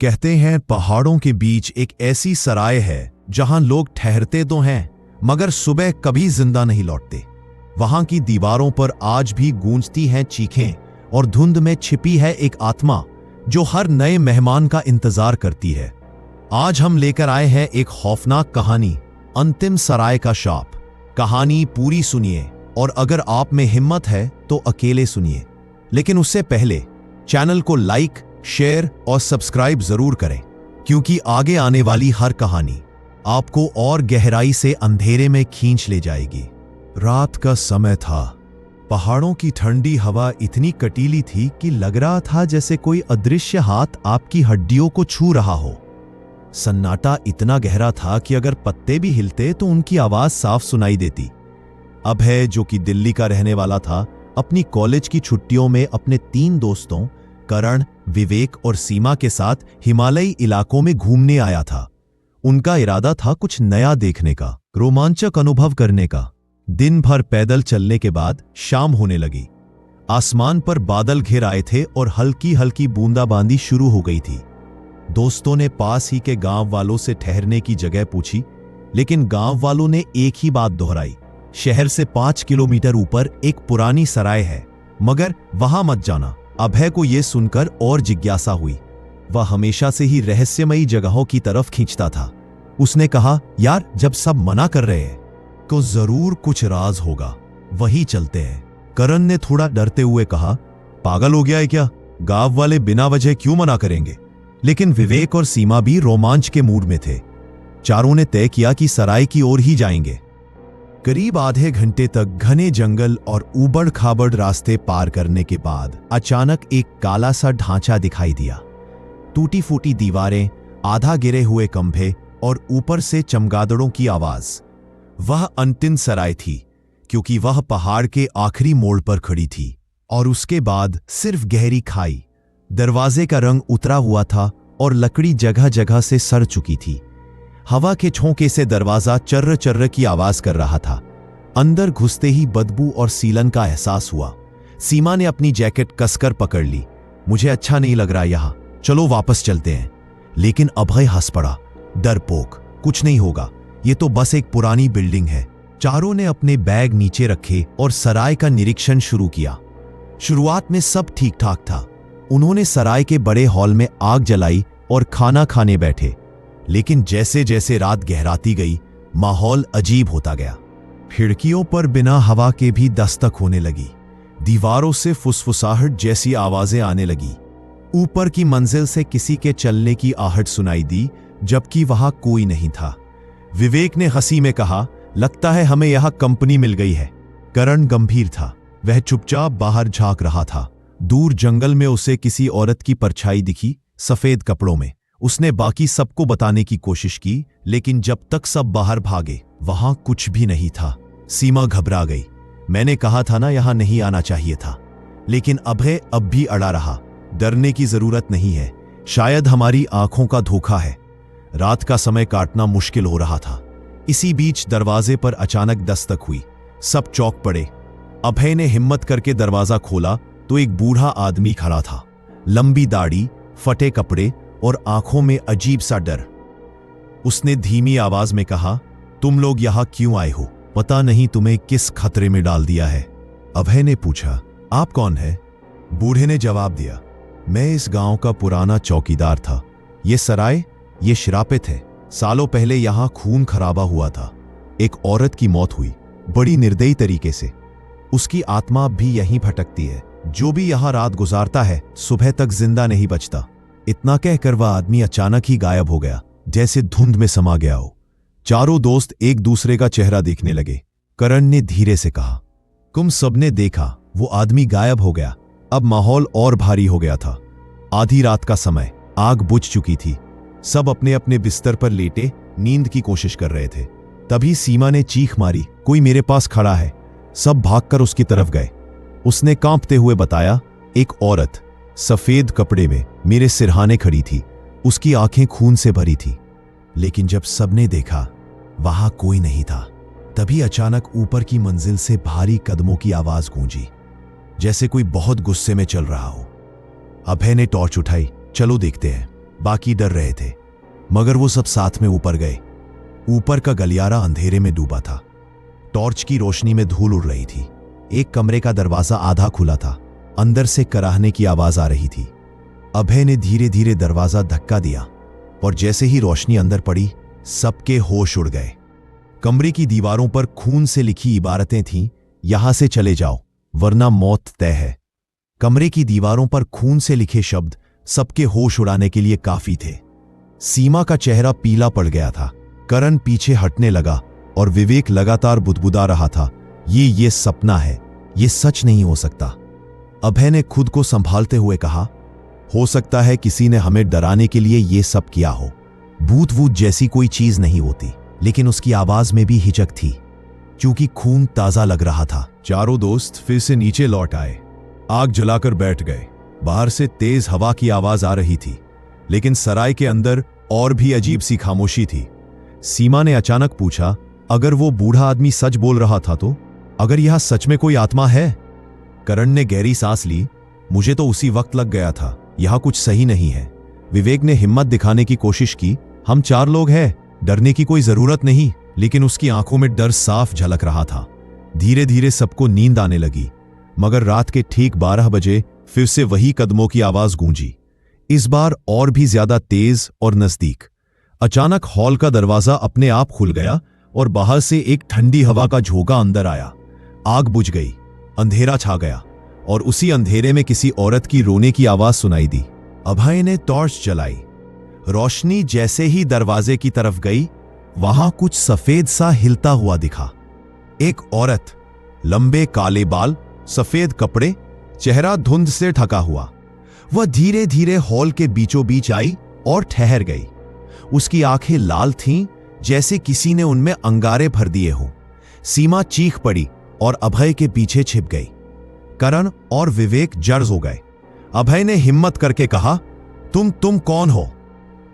कहते हैं पहाड़ों के बीच एक ऐसी सराय है जहां लोग ठहरते तो हैं मगर सुबह कभी जिंदा नहीं लौटते। वहां की दीवारों पर आज भी गूंजती हैं चीखें और धुंध में छिपी है एक आत्मा जो हर नए मेहमान का इंतजार करती है। आज हम लेकर आए हैं एक खौफनाक कहानी, अंतिम सराय का शाप। कहानी पूरी सुनिए और अगर आप में हिम्मत है तो अकेले सुनिए, लेकिन उससे पहले चैनल को लाइक, शेयर और सब्सक्राइब जरूर करें, क्योंकि आगे आने वाली हर कहानी आपको और गहराई से अंधेरे में खींच ले जाएगी। रात का समय था। पहाड़ों की ठंडी हवा इतनी कटीली थी कि लग रहा था जैसे कोई अदृश्य हाथ आपकी हड्डियों को छू रहा हो। सन्नाटा इतना गहरा था कि अगर पत्ते भी हिलते तो उनकी आवाज साफ सुनाई देती। अभय, जो कि दिल्ली का रहने वाला था, अपनी कॉलेज की छुट्टियों में अपने 3 दोस्तों करण, विवेक और सीमा के साथ हिमालयी इलाकों में घूमने आया था। उनका इरादा था कुछ नया देखने का, रोमांचक अनुभव करने का। दिन भर पैदल चलने के बाद शाम होने लगी। आसमान पर बादल घिर आए थे और हल्की हल्की बूंदाबांदी शुरू हो गई थी। दोस्तों ने पास ही के गांव वालों से ठहरने की जगह पूछी, लेकिन गांव वालों ने एक ही बात दोहराई, शहर से 5 किलोमीटर ऊपर एक पुरानी सराय है, मगर वहां मत जाना। अभय को यह सुनकर और जिज्ञासा हुई। वह हमेशा से ही रहस्यमयी जगहों की तरफ खींचता था। उसने कहा, यार, जब सब मना कर रहे हैं तो जरूर कुछ राज होगा, वही चलते हैं। करण ने थोड़ा डरते हुए कहा, पागल हो गया है क्या? गांव वाले बिना वजह क्यों मना करेंगे? लेकिन विवेक और सीमा भी रोमांच के मूड में थे। चारों ने तय किया कि सराय की ओर ही जाएंगे। करीब आधे घंटे तक घने जंगल और ऊबड़ खाबड़ रास्ते पार करने के बाद अचानक एक काला सा ढांचा दिखाई दिया। टूटी फूटी दीवारें, आधा गिरे हुए खंभे और ऊपर से चमगादड़ों की आवाज। वह अंतिम सराय थी, क्योंकि वह पहाड़ के आखिरी मोड़ पर खड़ी थी और उसके बाद सिर्फ गहरी खाई। दरवाजे का रंग उतरा हुआ था और लकड़ी जगह जगह से सड़ चुकी थी। हवा के झोंके से दरवाजा चर्र चर्र की आवाज कर रहा था। अंदर घुसते ही बदबू और सीलन का एहसास हुआ। सीमा ने अपनी जैकेट कसकर पकड़ ली। मुझे अच्छा नहीं लग रहा यहां, चलो वापस चलते हैं। लेकिन अभय हंस पड़ा, डरपोक, कुछ नहीं होगा, ये तो बस एक पुरानी बिल्डिंग है। चारों ने अपने बैग नीचे रखे और सराय का निरीक्षण शुरू किया। शुरुआत में सब ठीक ठाक था। उन्होंने सराय के बड़े हॉल में आग जलाई और खाना खाने बैठे, लेकिन जैसे जैसे रात गहराती गई, माहौल अजीब होता गया। खिड़कियों पर बिना हवा के भी दस्तक होने लगी। दीवारों से फुसफुसाहट जैसी आवाजें आने लगी। ऊपर की मंजिल से किसी के चलने की आहट सुनाई दी, जबकि वहां कोई नहीं था। विवेक ने हंसी में कहा, लगता है हमें यहां कंपनी मिल गई है। करण गंभीर था। वह चुपचाप बाहर झांक रहा था। दूर जंगल में उसे किसी औरत की परछाई दिखी, सफेद कपड़ों में। उसने बाकी सबको बताने की कोशिश की, लेकिन जब तक सब बाहर भागे वहां कुछ भी नहीं था। सीमा घबरा गई। मैंने कहा था ना, यहां नहीं आना चाहिए था। लेकिन अभय अब भी अड़ा रहा। डरने की जरूरत नहीं है, शायद हमारी आंखों का धोखा है। रात का समय काटना मुश्किल हो रहा था। इसी बीच दरवाजे पर अचानक दस्तक हुई। सब चौंक पड़े। अभय ने हिम्मत करके दरवाजा खोला तो एक बूढ़ा आदमी खड़ा था। लंबी दाढ़ी, फटे कपड़े और आंखों में अजीब सा डर। उसने धीमी आवाज में कहा, तुम लोग यहां क्यों आए हो? पता नहीं तुम्हें किस खतरे में डाल दिया है। अभय ने पूछा, आप कौन है? बूढ़े ने जवाब दिया, मैं इस गांव का पुराना चौकीदार था। ये सराय, ये श्रापित है। सालों पहले यहां खून खराबा हुआ था। एक औरत की मौत हुई, बड़ी निर्दयी तरीके से। उसकी आत्मा भी यहीं भटकती है। जो भी यहां रात गुजारता है, सुबह तक जिंदा नहीं बचता। इतना कहकर वह आदमी अचानक ही गायब हो गया, जैसे धुंध में समा गया हो। चारों दोस्त एक दूसरे का चेहरा देखने लगे। करण ने धीरे से कहा, तुम सबने देखा, वो आदमी गायब हो गया। अब माहौल और भारी हो गया था। आधी रात का समय, आग बुझ चुकी थी। सब अपने अपने बिस्तर पर लेटे नींद की कोशिश कर रहे थे। तभी सीमा ने चीख मारी, कोई मेरे पास खड़ा है। सब भागकर उसकी तरफ गए। उसने कांपते हुए बताया, एक औरत सफेद कपड़े में मेरे सिरहाने खड़ी थी। उसकी आंखें खून से भरी थी। लेकिन जब सबने देखा, वहां कोई नहीं था। तभी अचानक ऊपर की मंजिल से भारी कदमों की आवाज गूंजी, जैसे कोई बहुत गुस्से में चल रहा हो। अभय ने टॉर्च उठाई, चलो देखते हैं। बाकी डर रहे थे, मगर वो सब साथ में ऊपर गए। ऊपर का गलियारा अंधेरे में डूबा था। टॉर्च की रोशनी में धूल उड़ रही थी। एक कमरे का दरवाजा आधा खुला था। अंदर से कराहने की आवाज आ रही थी। अभय ने धीरे धीरे दरवाजा धक्का दिया और जैसे ही रोशनी अंदर पड़ी, सबके होश उड़ गए। कमरे की दीवारों पर खून से लिखी इबारतें थीं, यहां से चले जाओ वरना मौत तय है। कमरे की दीवारों पर खून से लिखे शब्द सबके होश उड़ाने के लिए काफी थे। सीमा का चेहरा पीला पड़ गया था। करण पीछे हटने लगा और विवेक लगातार बुदबुदा रहा था, ये सपना है, ये सच नहीं हो सकता। अभय ने खुद को संभालते हुए कहा, हो सकता है किसी ने हमें डराने के लिए ये सब किया हो। भूत वूत जैसी कोई चीज नहीं होती, लेकिन उसकी आवाज में भी हिचक थी, क्योंकि खून ताजा लग रहा था। चारों दोस्त फिर से नीचे लौट आए। आग जलाकर बैठ गए। बाहर से तेज हवा की आवाज आ रही थी, लेकिन सराय के अंदर और भी अजीब सी खामोशी थी। सीमा ने अचानक पूछा, अगर वो बूढ़ा आदमी सच बोल रहा था तो? अगर यह सच में कोई आत्मा है? करण ने गहरी सांस ली। मुझे तो उसी वक्त लग गया था, यहां कुछ सही नहीं है। विवेक ने हिम्मत दिखाने की कोशिश की, हम 4 लोग हैं, डरने की कोई जरूरत नहीं। लेकिन उसकी आंखों में डर साफ झलक रहा था। धीरे धीरे सबको नींद आने लगी, मगर रात के ठीक 12 बजे फिर से वही कदमों की आवाज गूंजी, इस बार और भी ज्यादा तेज और नजदीक। अचानक हॉल का दरवाजा अपने आप खुल गया और बाहर से एक ठंडी हवा का झोंका अंदर आया। आग बुझ गई, अंधेरा छा गया और उसी अंधेरे में किसी औरत की रोने की आवाज सुनाई दी। अभय ने टॉर्च जलाई। रोशनी जैसे ही दरवाजे की तरफ गई, वहां कुछ सफेद सा हिलता हुआ दिखा। एक औरत, लंबे काले बाल, सफेद कपड़े, चेहरा धुंध से ढका हुआ। वह धीरे धीरे हॉल के बीचों बीच आई और ठहर गई। उसकी आंखें लाल थीं, जैसे किसी ने उनमें अंगारे भर दिए हों। सीमा चीख पड़ी और अभय के पीछे छिप गई। करण और विवेक जड़ हो गए। अभय ने हिम्मत करके कहा, तुम कौन हो?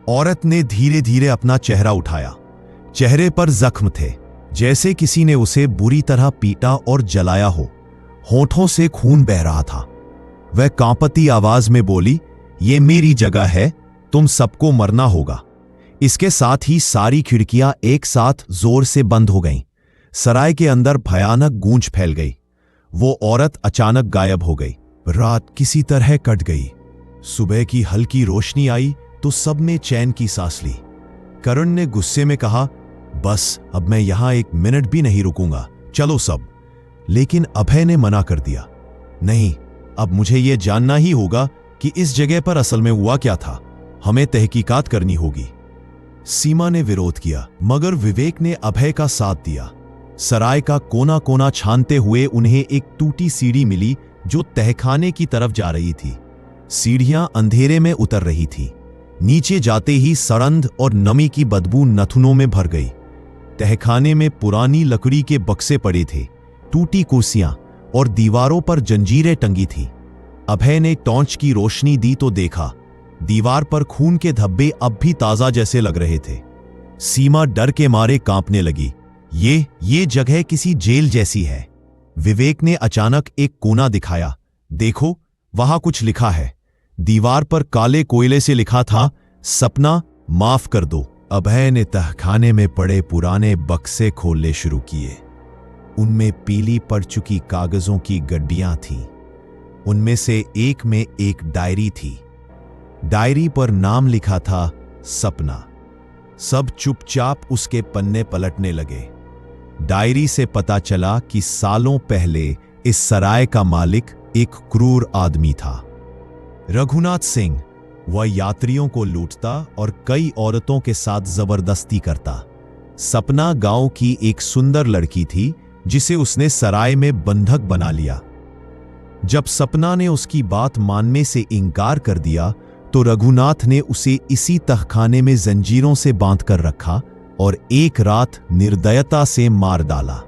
औरत ने धीरे धीरे अपना चेहरा उठाया। चेहरे पर जख्म थे, जैसे किसी ने उसे बुरी तरह पीटा और जलाया हो। होठों से खून बह रहा था। वह कांपती आवाज में बोली, ये मेरी जगह है, तुम सबको मरना होगा। इसके साथ ही सारी खिड़कियां एक साथ जोर से बंद हो गईं। सराय के अंदर भयानक गूंज फैल गई। वो औरत अचानक गायब हो गई। रात किसी तरह कट गई। सुबह की हल्की रोशनी आई तो सब ने चैन की सांस ली। करण ने गुस्से में कहा, बस अब मैं यहां 1 मिनट भी नहीं रुकूंगा, चलो सब। लेकिन अभय ने मना कर दिया, नहीं, अब मुझे यह जानना ही होगा कि इस जगह पर असल में हुआ क्या था। हमें तहकीकात करनी होगी। सीमा ने विरोध किया, मगर विवेक ने अभय का साथ दिया। सराय का कोना कोना छानते हुए उन्हें एक टूटी सीढ़ी मिली जो तहखाने की तरफ जा रही थी। सीढ़ियां अंधेरे में उतर रही थी। नीचे जाते ही सड़ंध और नमी की बदबू नथुनों में भर गई। तहखाने में पुरानी लकड़ी के बक्से पड़े थे, टूटी कुर्सियां और दीवारों पर जंजीरें टंगी थी। अभय ने टॉर्च की रोशनी दी तो देखा, दीवार पर खून के धब्बे अब भी ताजा जैसे लग रहे थे। सीमा डर के मारे कांपने लगी। ये जगह किसी जेल जैसी है। विवेक ने अचानक एक कोना दिखाया, देखो वहां कुछ लिखा है। दीवार पर काले कोयले से लिखा था, सपना माफ कर दो। अभय ने तहखाने में पड़े पुराने बक्से खोलने शुरू किए। उनमें पीली पड़ चुकी कागजों की गड्डियां थीं। उनमें से एक में एक डायरी थी। डायरी पर नाम लिखा था, सपना। सब चुपचाप उसके पन्ने पलटने लगे। डायरी से पता चला कि सालों पहले इस सराय का मालिक एक क्रूर आदमी था, रघुनाथ सिंह। वह यात्रियों को लूटता और कई औरतों के साथ जबरदस्ती करता। सपना गांव की एक सुंदर लड़की थी जिसे उसने सराय में बंधक बना लिया। जब सपना ने उसकी बात मानने से इनकार कर दिया तो रघुनाथ ने उसे इसी तहखाने में जंजीरों से बांधकर रखा और एक रात निर्दयता से मार डाला।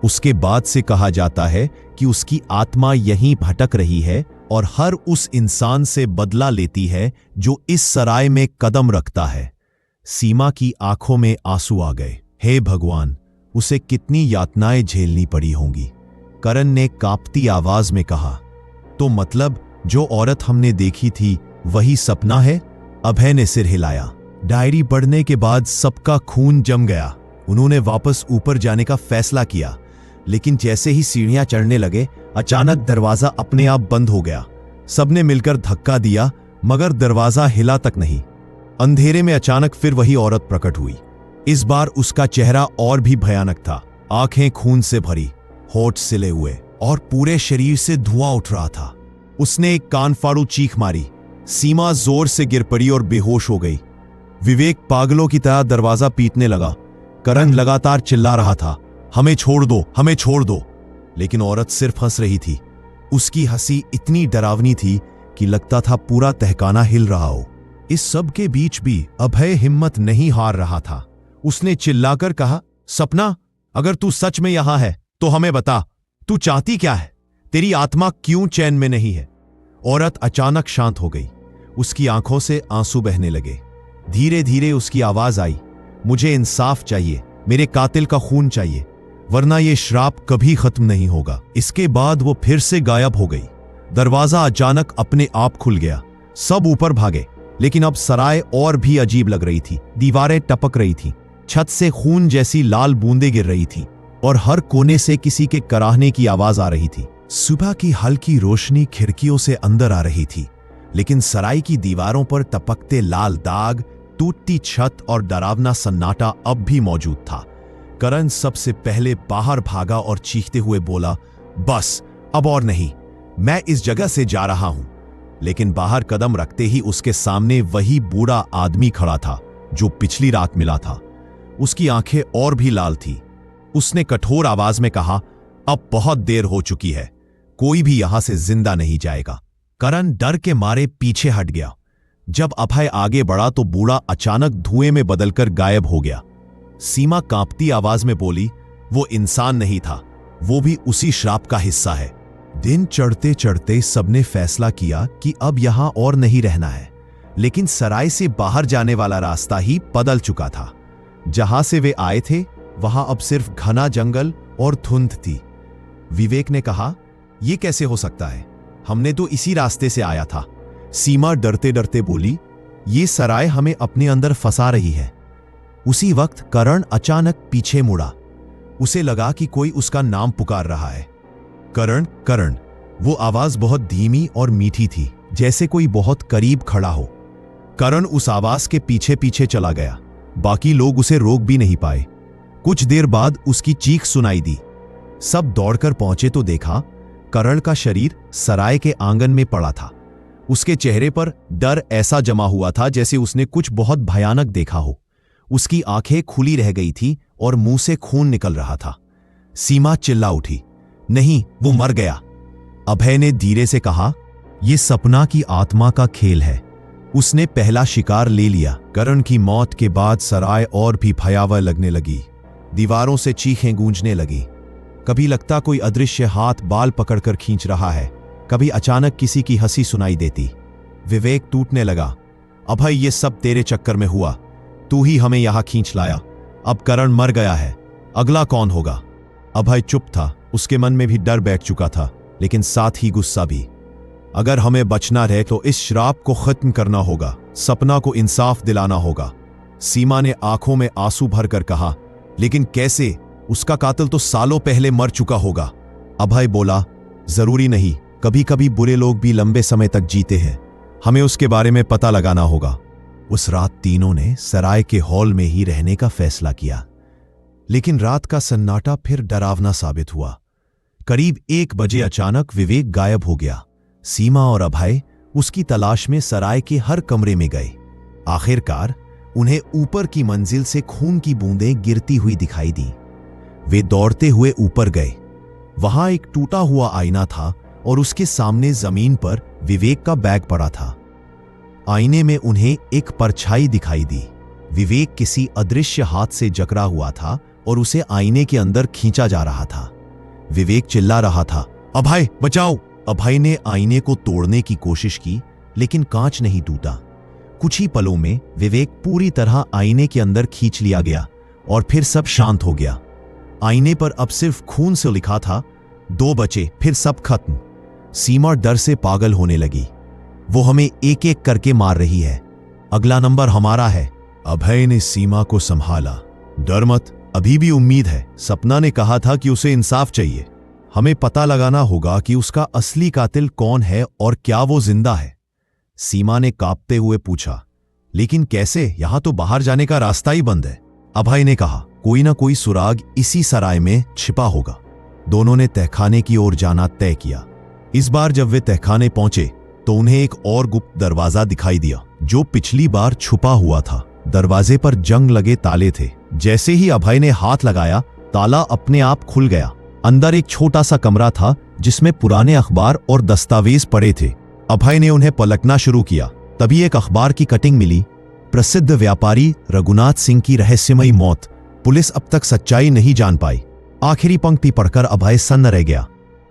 उसके बाद से कहा जाता है कि उसकी आत्मा यहीं भटक रही है और हर उस इंसान से बदला लेती है जो इस सराय में कदम रखता है। सीमा की आंखों में आंसू आ गए। हे भगवान, उसे कितनी यातनाएं झेलनी पड़ी होंगी। करण ने कांपती आवाज में कहा, तो मतलब जो औरत हमने देखी थी वही सपना है? अभय ने सिर हिलाया। डायरी पढ़ने के बाद सबका खून जम गया। उन्होंने वापस ऊपर जाने का फैसला किया, लेकिन जैसे ही सीढ़ियां चढ़ने लगे अचानक दरवाजा अपने आप बंद हो गया। सबने मिलकर धक्का दिया मगर दरवाजा हिला तक नहीं। अंधेरे में अचानक फिर वही औरत प्रकट हुई। इस बार उसका चेहरा और भी भयानक था। आंखें खून से भरी, होठ सिले हुए और पूरे शरीर से धुआं उठ रहा था। उसने एक कान फाड़ू चीख मारी। सीमा जोर से गिर पड़ी और बेहोश हो गई। विवेक पागलों की तरह दरवाजा पीटने लगा। करण लगातार चिल्ला रहा था, हमें छोड़ दो, हमें छोड़ दो। लेकिन औरत सिर्फ हंस रही थी। उसकी हंसी इतनी डरावनी थी कि लगता था पूरा तहखाना हिल रहा हो। इस सब के बीच भी अभय हिम्मत नहीं हार रहा था। उसने चिल्लाकर कहा, सपना, अगर तू सच में यहां है तो हमें बता, तू चाहती क्या है? तेरी आत्मा क्यों चैन में नहीं है? औरत अचानक शांत हो गई। उसकी आंखों से आंसू बहने लगे। धीरे धीरे उसकी आवाज आई, मुझे इंसाफ चाहिए, मेरे कातिल का खून चाहिए, वरना यह श्राप कभी खत्म नहीं होगा। इसके बाद वो फिर से गायब हो गई। दरवाजा अचानक अपने आप खुल गया। सब ऊपर भागे, लेकिन अब सराय और भी अजीब लग रही थी। दीवारें टपक रही थी, छत से खून जैसी लाल बूंदें गिर रही थी और हर कोने से किसी के कराहने की आवाज आ रही थी। सुबह की हल्की रोशनी खिड़कियों से अंदर आ रही थी, लेकिन सराय की दीवारों पर टपकते लाल दाग, टूटती छत और डरावना सन्नाटा अब भी मौजूद था। करण सबसे पहले बाहर भागा और चीखते हुए बोला, बस अब और नहीं, मैं इस जगह से जा रहा हूं। लेकिन बाहर कदम रखते ही उसके सामने वही बूढ़ा आदमी खड़ा था जो पिछली रात मिला था। उसकी आंखें और भी लाल थी। उसने कठोर आवाज में कहा, अब बहुत देर हो चुकी है, कोई भी यहां से जिंदा नहीं जाएगा। करण डर के मारे पीछे हट गया। जब अभय आगे बढ़ा तो बूढ़ा अचानक धुएं में बदलकर गायब हो गया। सीमा कांपती आवाज में बोली, वो इंसान नहीं था, वो भी उसी श्राप का हिस्सा है। दिन चढ़ते चढ़ते सबने फैसला किया कि अब यहां और नहीं रहना है, लेकिन सराय से बाहर जाने वाला रास्ता ही बदल चुका था। जहां से वे आए थे वहां अब सिर्फ घना जंगल और धुंध थी। विवेक ने कहा, यह कैसे हो सकता है? हमने तो इसी रास्ते से आया था। सीमा डरते डरते बोली, ये सराय हमें अपने अंदर फंसा रही है। उसी वक्त करण अचानक पीछे मुड़ा। उसे लगा कि कोई उसका नाम पुकार रहा है। करण, करण। वो आवाज बहुत धीमी और मीठी थी, जैसे कोई बहुत करीब खड़ा हो। करण उस आवाज के पीछे पीछे चला गया। बाकी लोग उसे रोक भी नहीं पाए। कुछ देर बाद उसकी चीख सुनाई दी। सब दौड़कर पहुंचे तो देखा करण का शरीर सराय के आंगन में पड़ा था। उसके चेहरे पर डर ऐसा जमा हुआ था जैसे उसने कुछ बहुत भयानक देखा हो। उसकी आंखें खुली रह गई थी और मुंह से खून निकल रहा था। सीमा चिल्ला उठी, नहीं, वो मर गया। अभय ने धीरे से कहा, यह सपना की आत्मा का खेल है, उसने पहला शिकार ले लिया। करण की मौत के बाद सराय और भी भयावह लगने लगी। दीवारों से चीखें गूंजने लगी। कभी लगता कोई अदृश्य हाथ बाल पकड़कर खींच रहा है, कभी अचानक किसी की हंसी सुनाई देती। विवेक टूटने लगा। अभय, ये सब तेरे चक्कर में हुआ, तू ही हमें यहां खींच लाया। अब करण मर गया है, अगला कौन होगा? अभय चुप था। उसके मन में भी डर बैठ चुका था, लेकिन साथ ही गुस्सा भी। अगर हमें बचना रहे तो इस श्राप को खत्म करना होगा, सपना को इंसाफ दिलाना होगा। सीमा ने आंखों में आंसू भरकर कहा, लेकिन कैसे? उसका कातिल तो सालों पहले मर चुका होगा। अभय बोला, जरूरी नहीं, कभी कभी बुरे लोग भी लंबे समय तक जीते हैं, हमें उसके बारे में पता लगाना होगा। उस रात तीनों ने सराय के हॉल में ही रहने का फैसला किया, लेकिन रात का सन्नाटा फिर डरावना साबित हुआ। करीब 1 बजे अचानक विवेक गायब हो गया। सीमा और अभय उसकी तलाश में सराय के हर कमरे में गए। आखिरकार उन्हें ऊपर की मंजिल से खून की बूंदें गिरती हुई दिखाई दी। वे दौड़ते हुए ऊपर गए। वहां एक टूटा हुआ आईना था और उसके सामने जमीन पर विवेक का बैग पड़ा था। आईने में उन्हें एक परछाई दिखाई दी। विवेक किसी अदृश्य हाथ से जकड़ा हुआ था और उसे आईने के अंदर खींचा जा रहा था। विवेक चिल्ला रहा था, अभय बचाओ। अभय ने आईने को तोड़ने की कोशिश की, लेकिन कांच नहीं टूटा। कुछ ही पलों में विवेक पूरी तरह आईने के अंदर खींच लिया गया और फिर सब शांत हो गया। आईने पर अब सिर्फ खून से लिखा था, 2 बचे, फिर सब खत्म। सीमा डर से पागल होने लगी। वो हमें एक एक करके मार रही है। अगला नंबर हमारा है। अभय ने सीमा को संभाला। डर मत, अभी भी उम्मीद है। सपना ने कहा था कि उसे इंसाफ चाहिए। हमें पता लगाना होगा कि उसका असली कातिल कौन है और क्या वो जिंदा है। सीमा ने कांपते हुए पूछा, लेकिन कैसे? यहां तो बाहर जाने का रास्ता ही बंद है। अभय ने कहा, कोई ना कोई सुराग इसी सराय में छिपा होगा। दोनों ने तहखाने की ओर जाना तय किया। इस बार जब वे तहखाने पहुंचे तो उन्हें एक और गुप्त दरवाजा दिखाई दिया, जो पिछली बार छुपा हुआ था। दरवाजे पर जंग लगे ताले थे। जैसे ही अभय ने हाथ लगाया, ताला अपने आप खुल गया। अंदर एक छोटा सा कमरा था जिसमें पुराने अखबार और दस्तावेज पड़े थे। अभय ने उन्हें पलटना शुरू किया। तभी एक अखबार की कटिंग मिली। प्रसिद्ध व्यापारी रघुनाथ सिंह की रहस्यमयी मौत। पुलिस अब तक सच्चाई नहीं जान पाई। आखिरी पंक्ति पढ़कर अभय सन्न रह गया।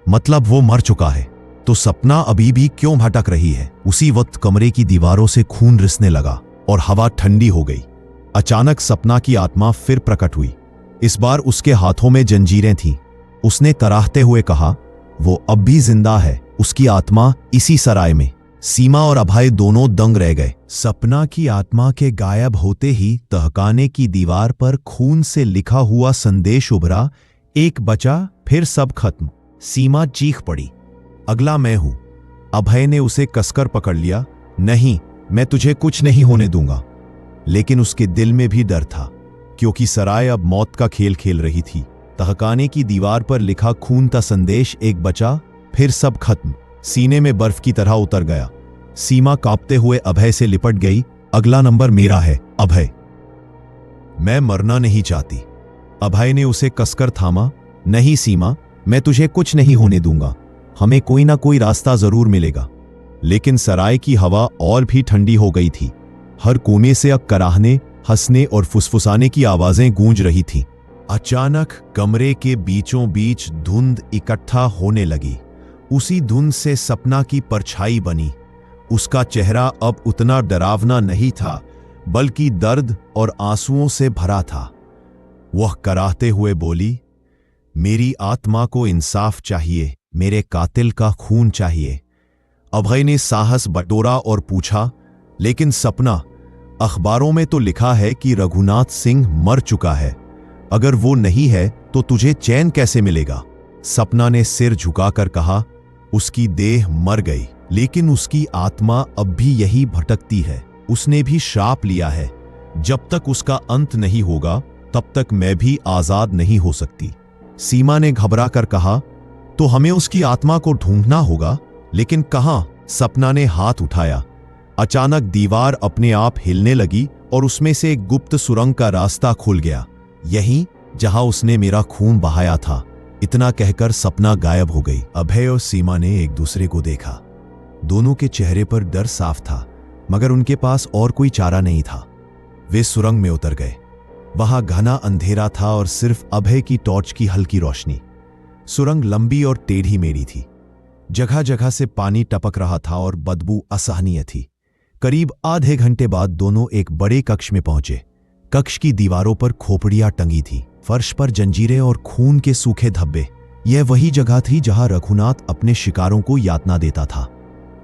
मतलब वो मर चुका है, तो सपना अभी भी क्यों भटक रही है? उसी वक्त कमरे की दीवारों से खून रिसने लगा और हवा ठंडी हो गई। अचानक सपना की आत्मा फिर प्रकट हुई। इस बार उसके हाथों में जंजीरें थीं। उसने कराहते हुए कहा, वो अब भी जिंदा है, उसकी आत्मा इसी सराय में। सीमा और अभय दोनों दंग रह गए। सपना की आत्मा के गायब होते ही तहखाने की दीवार पर खून से लिखा हुआ संदेश उभरा, एक बचा फिर सब खत्म। सीमा चीख पड़ी, अगला मैं हूं। अभय ने उसे कसकर पकड़ लिया। नहीं, मैं तुझे कुछ नहीं होने दूंगा। लेकिन उसके दिल में भी डर था, क्योंकि सराय अब मौत का खेल खेल रही थी। तहखाने की दीवार पर लिखा खून का संदेश, एक बचा फिर सब खत्म, सीने में बर्फ की तरह उतर गया। सीमा कांपते हुए अभय से लिपट गई। अगला नंबर मेरा है अभय, मैं मरना नहीं चाहती। अभय ने उसे कसकर थामा। नहीं सीमा, मैं तुझे कुछ नहीं होने दूंगा। हमें कोई ना कोई रास्ता जरूर मिलेगा। लेकिन सराय की हवा और भी ठंडी हो गई थी। हर कोने से अब कराहने, हंसने और फुसफुसाने की आवाजें गूंज रही थीं। अचानक कमरे के बीचों बीच धुंध इकट्ठा होने लगी। उसी धुंध से सपना की परछाई बनी। उसका चेहरा अब उतना डरावना नहीं था, बल्कि दर्द और आंसुओं से भरा था। वह कराहते हुए बोली, मेरी आत्मा को इंसाफ चाहिए, मेरे कातिल का खून चाहिए। अभय ने साहस बटोरा और पूछा, लेकिन सपना, अखबारों में तो लिखा है कि रघुनाथ सिंह मर चुका है। अगर वो नहीं है तो तुझे चैन कैसे मिलेगा? सपना ने सिर झुकाकर कहा, उसकी देह मर गई, लेकिन उसकी आत्मा अब भी यही भटकती है। उसने भी श्राप लिया है, जब तक उसका अंत नहीं होगा तब तक मैं भी आजाद नहीं हो सकती। सीमा ने घबरा कर कहा, तो हमें उसकी आत्मा को ढूंढना होगा, लेकिन कहां? सपना ने हाथ उठाया। अचानक दीवार अपने आप हिलने लगी और उसमें से एक गुप्त सुरंग का रास्ता खुल गया, यहीं जहां उसने मेरा खून बहाया था। इतना कहकर सपना गायब हो गई। अभय और सीमा ने एक दूसरे को देखा। दोनों के चेहरे पर डर साफ था, मगर उनके पास और कोई चारा नहीं था। वे सुरंग में उतर गए। वहां घना अंधेरा था और सिर्फ अभय की टॉर्च की हल्की रोशनी। सुरंग लंबी और टेढ़ी मेढ़ी थी। जगह जगह से पानी टपक रहा था और बदबू असहनीय थी। करीब आधे घंटे बाद दोनों एक बड़े कक्ष में पहुंचे। कक्ष की दीवारों पर खोपड़ियां टंगी थी, फर्श पर जंजीरें और खून के सूखे धब्बे। यह वही जगह थी जहां रघुनाथ अपने शिकारों को यातना देता था।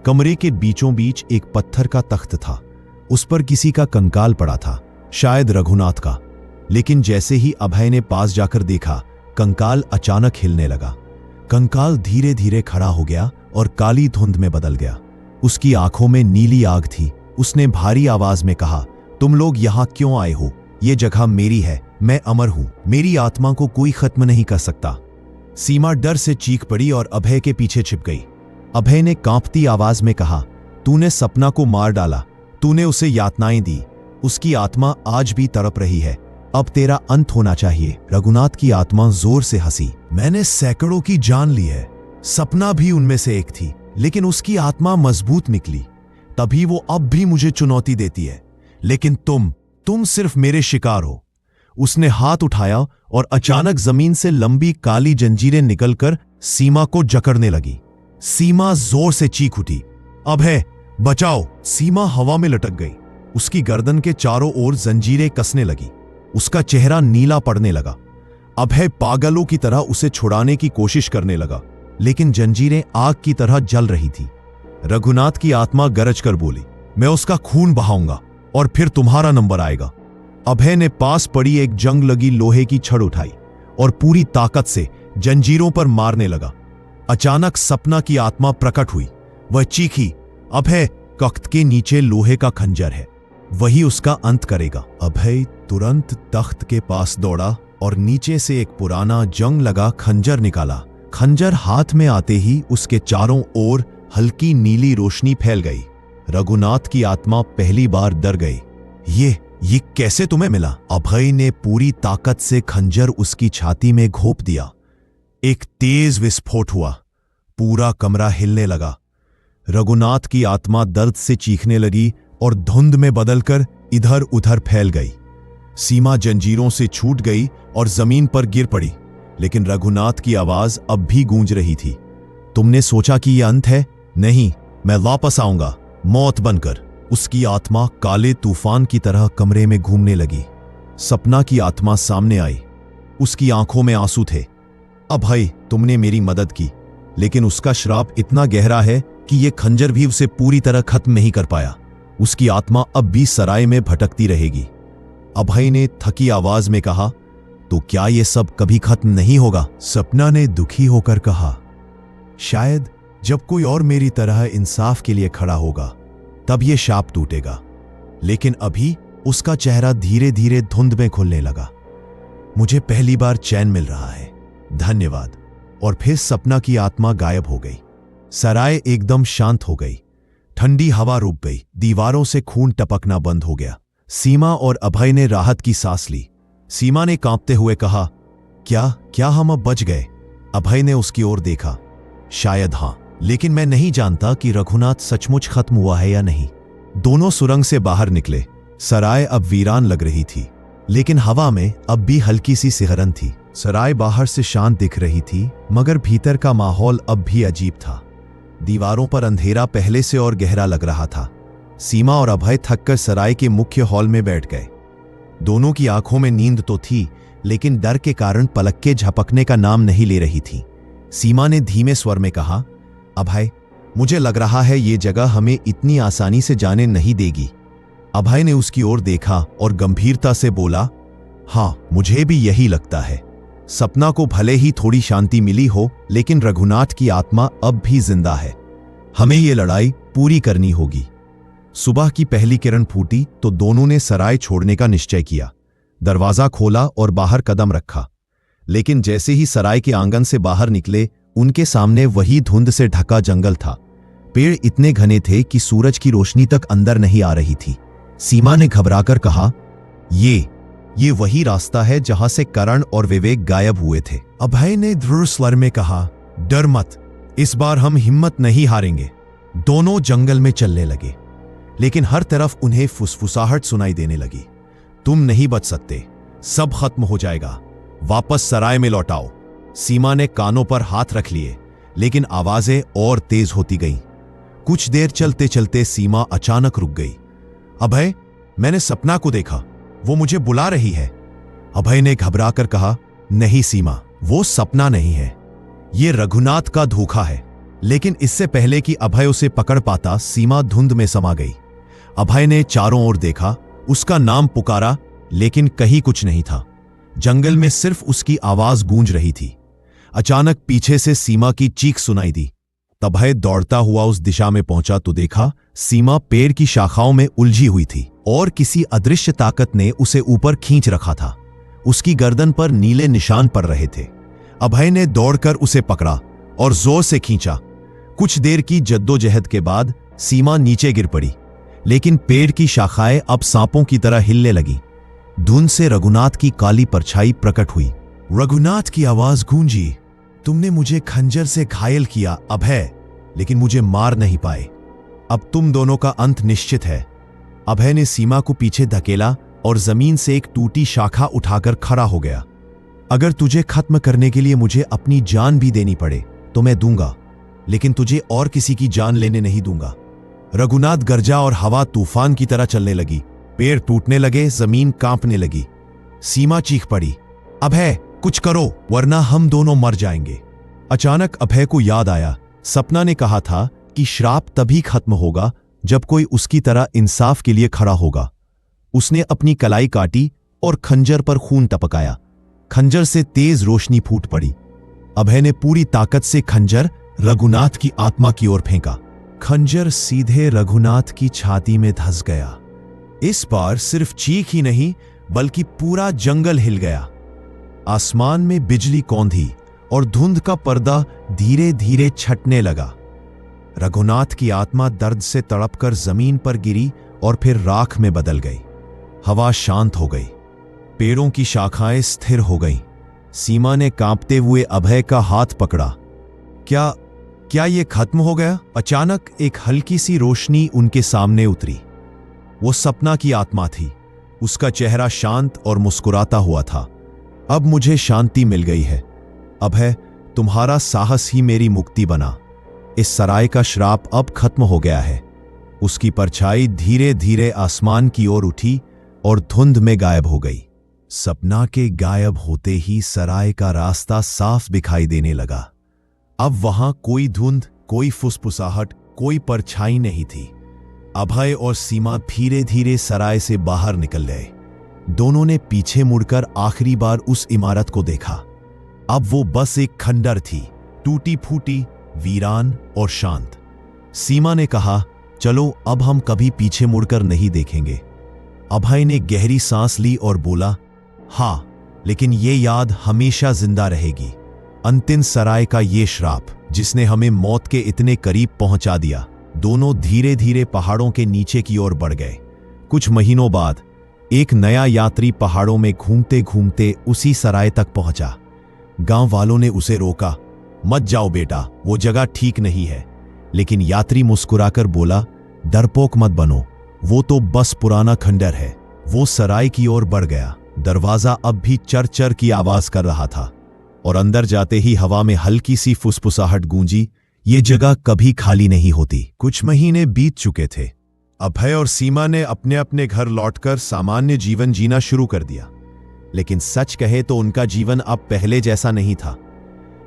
कमरे के बीचों बीच एक पत्थर का तख्त था। उस पर किसी का कंकाल पड़ा था, शायद रघुनाथ का। लेकिन जैसे ही अभय ने पास जाकर देखा, कंकाल अचानक हिलने लगा। कंकाल धीरे धीरे खड़ा हो गया और काली धुंध में बदल गया। उसकी आंखों में नीली आग थी। उसने भारी आवाज में कहा, तुम लोग यहां क्यों आए हो? ये जगह मेरी है, मैं अमर हूं। मेरी आत्मा को कोई खत्म नहीं कर सकता। सीमा डर से चीख पड़ी और अभय के पीछे छिप गई। अभय ने कांपती आवाज में कहा, तूने सपना को मार डाला, तूने उसे यातनाएं दी, उसकी आत्मा आज भी तड़प रही है। अब तेरा अंत होना चाहिए। रघुनाथ की आत्मा जोर से हंसी। मैंने सैकड़ों की जान ली है, सपना भी उनमें से एक थी, लेकिन उसकी आत्मा मजबूत निकली। तभी वो अब भी मुझे चुनौती देती है। लेकिन तुम सिर्फ मेरे शिकार हो। उसने हाथ उठाया और अचानक जमीन से लंबी काली जंजीरें निकलकर सीमा को जकड़ने लगी। सीमा जोर से चीख उठी, अभय बचाओ! सीमा हवा में लटक गई। उसकी गर्दन के चारों ओर जंजीरें कसने लगी। उसका चेहरा नीला पड़ने लगा। अभय पागलों की तरह उसे छुड़ाने की कोशिश करने लगा, लेकिन जंजीरें आग की तरह जल रही थी। रघुनाथ की आत्मा गरज कर बोली, मैं उसका खून बहाऊंगा और फिर तुम्हारा नंबर आएगा। अभय ने पास पड़ी एक जंग लगी लोहे की छड़ उठाई और पूरी ताकत से जंजीरों पर मारने लगा। अचानक सपना की आत्मा प्रकट हुई। वह चीखी, अभय, कख्त के नीचे लोहे का खंजर है, वही उसका अंत करेगा। अभय तुरंत तख्त के पास दौड़ा और नीचे से एक पुराना जंग लगा खंजर निकाला। खंजर हाथ में आते ही उसके चारों ओर हल्की नीली रोशनी फैल गई। रघुनाथ की आत्मा पहली बार डर गई। ये कैसे तुम्हें मिला? अभय ने पूरी ताकत से खंजर उसकी छाती में घोंप दिया। एक तेज विस्फोट हुआ, पूरा कमरा हिलने लगा। रघुनाथ की आत्मा दर्द से चीखने लगी और धुंध में बदलकर इधर उधर फैल गई। सीमा जंजीरों से छूट गई और जमीन पर गिर पड़ी, लेकिन रघुनाथ की आवाज अब भी गूंज रही थी। तुमने सोचा कि यह अंत है? नहीं, मैं वापस आऊंगा, मौत बनकर। उसकी आत्मा काले तूफान की तरह कमरे में घूमने लगी। सपना की आत्मा सामने आई। उसकी आंखों में आंसू थे। अभय, तुमने मेरी मदद की, लेकिन उसका श्राप इतना गहरा है कि यह खंजर भी उसे पूरी तरह खत्म नहीं कर पाया। उसकी आत्मा अब भी सराय में भटकती रहेगी। अभय ने थकी आवाज में कहा, तो क्या यह सब कभी खत्म नहीं होगा? सपना ने दुखी होकर कहा, शायद जब कोई और मेरी तरह इंसाफ के लिए खड़ा होगा तब यह शाप टूटेगा, लेकिन अभी उसका चेहरा धीरे धीरे धुंध में खुलने लगा। मुझे पहली बार चैन मिल रहा है, धन्यवाद। और फिर सपना की आत्मा गायब हो गई। सराय एकदम शांत हो गई। ठंडी हवा रुक गई। दीवारों से खून टपकना बंद हो गया। सीमा और अभय ने राहत की सांस ली। सीमा ने कांपते हुए कहा, क्या हम अब बच गए? अभय ने उसकी ओर देखा, शायद हां, लेकिन मैं नहीं जानता कि रघुनाथ सचमुच खत्म हुआ है या नहीं। दोनों सुरंग से बाहर निकले। सराय अब वीरान लग रही थी, लेकिन हवा में अब भी हल्की सी सिहरन थी। सराय बाहर से शांत दिख रही थी, मगर भीतर का माहौल अब भी अजीब था। दीवारों पर अंधेरा पहले से और गहरा लग रहा था। सीमा और अभय थककर सराय के मुख्य हॉल में बैठ गए। दोनों की आंखों में नींद तो थी, लेकिन डर के कारण पलकें झपकने का नाम नहीं ले रही थी। सीमा ने धीमे स्वर में कहा, अभय, मुझे लग रहा है ये जगह हमें इतनी आसानी से जाने नहीं देगी। अभय ने उसकी ओर देखा और गंभीरता से बोला, हां, मुझे भी यही लगता है। सपना को भले ही थोड़ी शांति मिली हो, लेकिन रघुनाथ की आत्मा अब भी जिंदा है। हमें ये लड़ाई पूरी करनी होगी। सुबह की पहली किरण फूटी तो दोनों ने सराय छोड़ने का निश्चय किया। दरवाजा खोला और बाहर कदम रखा, लेकिन जैसे ही सराय के आंगन से बाहर निकले, उनके सामने वही धुंध से ढका जंगल था। पेड़ इतने घने थे कि सूरज की रोशनी तक अंदर नहीं आ रही थी। सीमा ने घबराकर कहा, ये वही रास्ता है जहां से करण और विवेक गायब हुए थे। अभय ने दृढ़ स्वर में कहा, डर मत, इस बार हम हिम्मत नहीं हारेंगे। दोनों जंगल में चलने लगे, लेकिन हर तरफ उन्हें फुसफुसाहट सुनाई देने लगी। तुम नहीं बच सकते, सब खत्म हो जाएगा, वापस सराय में लौटाओ। सीमा ने कानों पर हाथ रख लिए, लेकिन आवाजें और तेज होती गईं। कुछ देर चलते चलते सीमा अचानक रुक गई। अभय, मैंने सपना को देखा, वो मुझे बुला रही है। अभय ने घबराकर कहा, नहीं सीमा, वो सपना नहीं है, ये रघुनाथ का धोखा है। लेकिन इससे पहले कि अभय उसे पकड़ पाता, सीमा धुंध में समा गई। अभय ने चारों ओर देखा, उसका नाम पुकारा, लेकिन कहीं कुछ नहीं था। जंगल में सिर्फ उसकी आवाज गूंज रही थी। अचानक पीछे से सीमा की चीख सुनाई दी। तब अभय दौड़ता हुआ उस दिशा में पहुंचा तो देखा सीमा पेड़ की शाखाओं में उलझी हुई थी और किसी अदृश्य ताकत ने उसे ऊपर खींच रखा था। उसकी गर्दन पर नीले निशान पड़ रहे थे। अभय ने दौड़कर उसे पकड़ा और जोर से खींचा। कुछ देर की जद्दोजहद के बाद सीमा नीचे गिर पड़ी, लेकिन पेड़ की शाखाएं अब सांपों की तरह हिलने लगी। धुंध से रघुनाथ की काली परछाई प्रकट हुई। रघुनाथ की आवाज गूंजी, तुमने मुझे खंजर से घायल किया अभय, लेकिन मुझे मार नहीं पाए। अब तुम दोनों का अंत निश्चित है। अभय ने सीमा को पीछे धकेला और जमीन से एक टूटी शाखा उठाकर खड़ा हो गया। अगर तुझे खत्म करने के लिए मुझे अपनी जान भी देनी पड़े तो मैं दूंगा, लेकिन तुझे और किसी की जान लेने नहीं दूंगा। रघुनाथ गरजा और हवा तूफान की तरह चलने लगी। पेड़ टूटने लगे, जमीन कांपने लगी। सीमा चीख पड़ी, अभय कुछ करो वरना हम दोनों मर जाएंगे। अचानक अभय को याद आया, सपना ने कहा था कि श्राप तभी खत्म होगा जब कोई उसकी तरह इंसाफ के लिए खड़ा होगा। उसने अपनी कलाई काटी और खंजर पर खून टपकाया। खंजर से तेज रोशनी फूट पड़ी। अभय ने पूरी ताकत से खंजर रघुनाथ की आत्मा की ओर फेंका। खंजर सीधे रघुनाथ की छाती में धंस गया। इस बार सिर्फ चीख ही नहीं बल्कि पूरा जंगल हिल गया। आसमान में बिजली कौंधी और धुंध का पर्दा धीरे धीरे छटने लगा। रघुनाथ की आत्मा दर्द से तड़पकर जमीन पर गिरी और फिर राख में बदल गई। हवा शांत हो गई। पेड़ों की शाखाएं स्थिर हो गईं। सीमा ने कांपते हुए अभय का हाथ पकड़ा। क्या ये खत्म हो गया? अचानक एक हल्की सी रोशनी उनके सामने उतरी। वो सपना की आत्मा थी। उसका चेहरा शांत और मुस्कुराता हुआ था। अब मुझे शांति मिल गई है अभय, तुम्हारा साहस ही मेरी मुक्ति बना। इस सराय का श्राप अब खत्म हो गया है। उसकी परछाई धीरे धीरे आसमान की ओर उठी और धुंध में गायब हो गई। सपना के गायब होते ही सराय का रास्ता साफ दिखाई देने लगा। अब वहां कोई धुंध, कोई फुसफुसाहट, कोई परछाई नहीं थी। अभय और सीमा धीरे धीरे सराय से बाहर निकल गए। दोनों ने पीछे मुड़कर आखिरी बार उस इमारत को देखा। अब वो बस एक खंडर थी, टूटी फूटी, वीरान और शांत। सीमा ने कहा, चलो अब हम कभी पीछे मुड़कर नहीं देखेंगे। अभय ने गहरी सांस ली और बोला, हाँ, लेकिन ये याद हमेशा जिंदा रहेगी। अंतिम सराय का ये श्राप जिसने हमें मौत के इतने करीब पहुंचा दिया। दोनों धीरे धीरे पहाड़ों के नीचे की ओर बढ़ गए। कुछ महीनों बाद एक नया यात्री पहाड़ों में घूमते घूमते उसी सराय तक पहुंचा। गांव वालों ने उसे रोका, मत जाओ बेटा, वो जगह ठीक नहीं है। लेकिन यात्री मुस्कुराकर बोला, डरपोक मत बनो, वो तो बस पुराना खंडर है। वो सराय की ओर बढ़ गया। दरवाजा अब भी चर चर की आवाज कर रहा था और अंदर जाते ही हवा में हल्की सी फुसफुसाहट गूंजी। ये जगह कभी खाली नहीं होती। कुछ महीने बीत चुके थे। अभय और सीमा ने अपने अपने घर लौटकर सामान्य जीवन जीना शुरू कर दिया। लेकिन सच कहे तो उनका जीवन अब पहले जैसा नहीं था।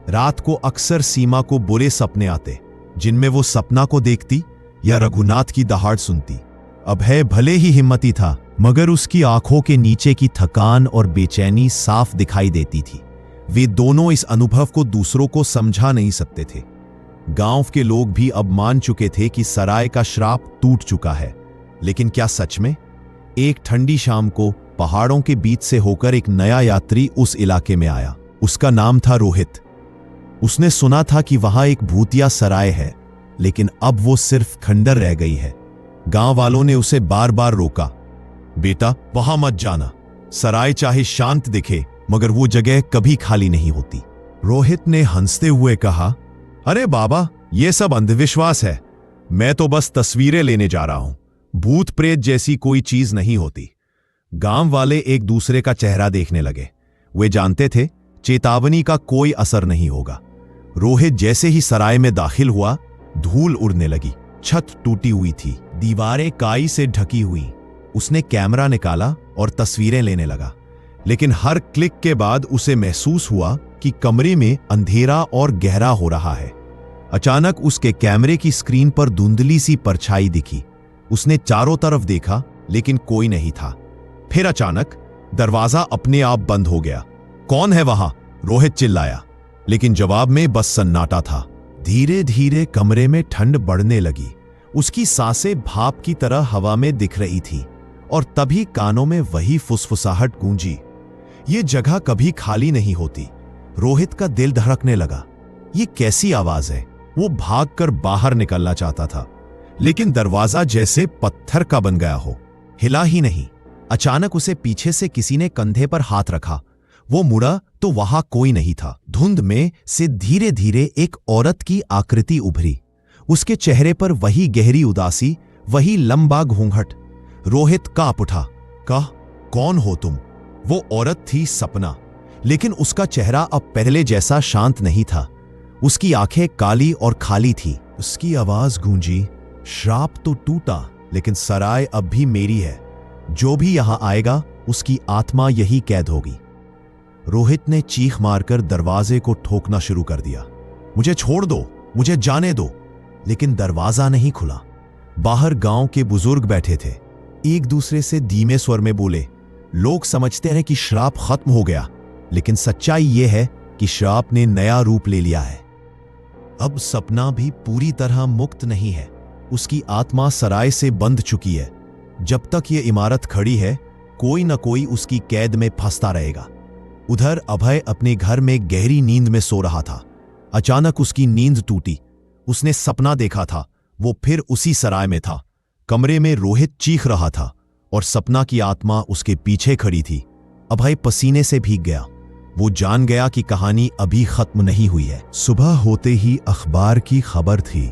रात को अक्सर सीमा को बुरे सपने आते, जिनमें वो सपना को देखती या रघुनाथ की दहाड़ सुनती। अभय भले ही हिम्मती था, मगर उसकी आंखों के नीचे की थकान और बेचैनी साफ दिखाई देती थी। वे दोनों इस अनुभव को दूसरों को समझा नहीं सकते थे। गांव के लोग भी अब मान चुके थे कि सराय का श्राप टूट चुका है। लेकिन क्या सच में? एक ठंडी शाम को पहाड़ों के बीच से होकर एक नया यात्री उस इलाके में आया। उसका नाम था रोहित। उसने सुना था कि वहां एक भूतिया सराय है, लेकिन अब वो सिर्फ खंडर रह गई है। गांव वालों ने उसे बार बार रोका, बेटा वहां मत जाना। सराय चाहे शांत दिखे, मगर वो जगह कभी खाली नहीं होती। रोहित ने हंसते हुए कहा, अरे बाबा, ये सब अंधविश्वास है। मैं तो बस तस्वीरें लेने जा रहा हूं। भूत प्रेत जैसी कोई चीज नहीं होती। गांव वाले एक दूसरे का चेहरा देखने लगे। वे जानते थे चेतावनी का कोई असर नहीं होगा। रोहित जैसे ही सराय में दाखिल हुआ, धूल उड़ने लगी। छत टूटी हुई थी, दीवारें काई से ढकी हुई। उसने कैमरा निकाला और तस्वीरें लेने लगा। लेकिन हर क्लिक के बाद उसे महसूस हुआ कि कमरे में अंधेरा और गहरा हो रहा है। अचानक उसके कैमरे की स्क्रीन पर धुंधली सी परछाई दिखी। उसने चारों तरफ देखा, लेकिन कोई नहीं था। फिर अचानक दरवाजा अपने आप बंद हो गया। कौन है वहां? रोहित चिल्लाया, लेकिन जवाब में बस सन्नाटा था। धीरे धीरे कमरे में ठंड बढ़ने लगी। उसकी सांसें भाप की तरह हवा में दिख रही थी और तभी कानों में वही फुसफुसाहट गूंजी, ये जगह कभी खाली नहीं होती। रोहित का दिल धड़कने लगा। ये कैसी आवाज है? वो भागकर बाहर निकलना चाहता था, लेकिन दरवाजा जैसे पत्थर का बन गया हो, हिला ही नहीं। अचानक उसे पीछे से किसी ने कंधे पर हाथ रखा। वो मुड़ा तो वहां कोई नहीं था। धुंध में से धीरे धीरे एक औरत की आकृति उभरी। उसके चेहरे पर वही गहरी उदासी, वही लंबा घूंघट। रोहित कांप उठा। कहा, कौन हो तुम? वो औरत थी सपना, लेकिन उसका चेहरा अब पहले जैसा शांत नहीं था। उसकी आंखें काली और खाली थी। उसकी आवाज गूंजी, श्राप तो टूटा, लेकिन सराय अब भी मेरी है। जो भी यहां आएगा उसकी आत्मा यही कैद होगी। रोहित ने चीख मारकर दरवाजे को ठोकना शुरू कर दिया। मुझे छोड़ दो, मुझे जाने दो। लेकिन दरवाजा नहीं खुला। बाहर गांव के बुजुर्ग बैठे थे। एक दूसरे से धीमे स्वर में बोले। लोग समझते हैं कि श्राप खत्म हो गया, लेकिन सच्चाई यह है कि श्राप ने नया रूप ले लिया है। अब सपना भी पूरी तरह मुक्त नहीं है। उसकी आत्मा सराय से बंध चुकी है। जब तक ये इमारत खड़ी है, कोई न कोई उसकी कैद में फंसता रहेगा। उधर अभय अपने घर में गहरी नींद में सो रहा था। अचानक उसकी नींद टूटी। उसने सपना देखा था, वो फिर उसी सराय में था। कमरे में रोहित चीख रहा था और सपना की आत्मा उसके पीछे खड़ी थी। अभय पसीने से भीग गया। वो जान गया कि कहानी अभी खत्म नहीं हुई है। सुबह होते ही अखबार की खबर थी,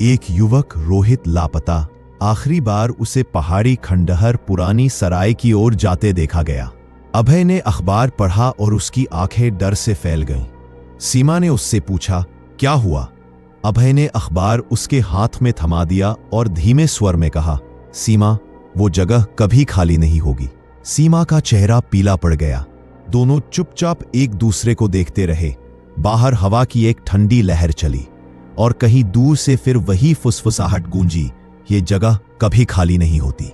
एक युवक रोहित लापता। आखिरी बार उसे पहाड़ी खंडहर पुरानी सराय की ओर जाते देखा गया। अभय ने अखबार पढ़ा और उसकी आंखें डर से फैल गईं। सीमा ने उससे पूछा, क्या हुआ? अभय ने अखबार उसके हाथ में थमा दिया और धीमे स्वर में कहा, सीमा, वो जगह कभी खाली नहीं होगी। सीमा का चेहरा पीला पड़ गया। दोनों चुपचाप एक दूसरे को देखते रहे। बाहर हवा की एक ठंडी लहर चली और कहीं दूर से फिर वही फुसफुसाहट गूंजी, ये जगह कभी खाली नहीं होती।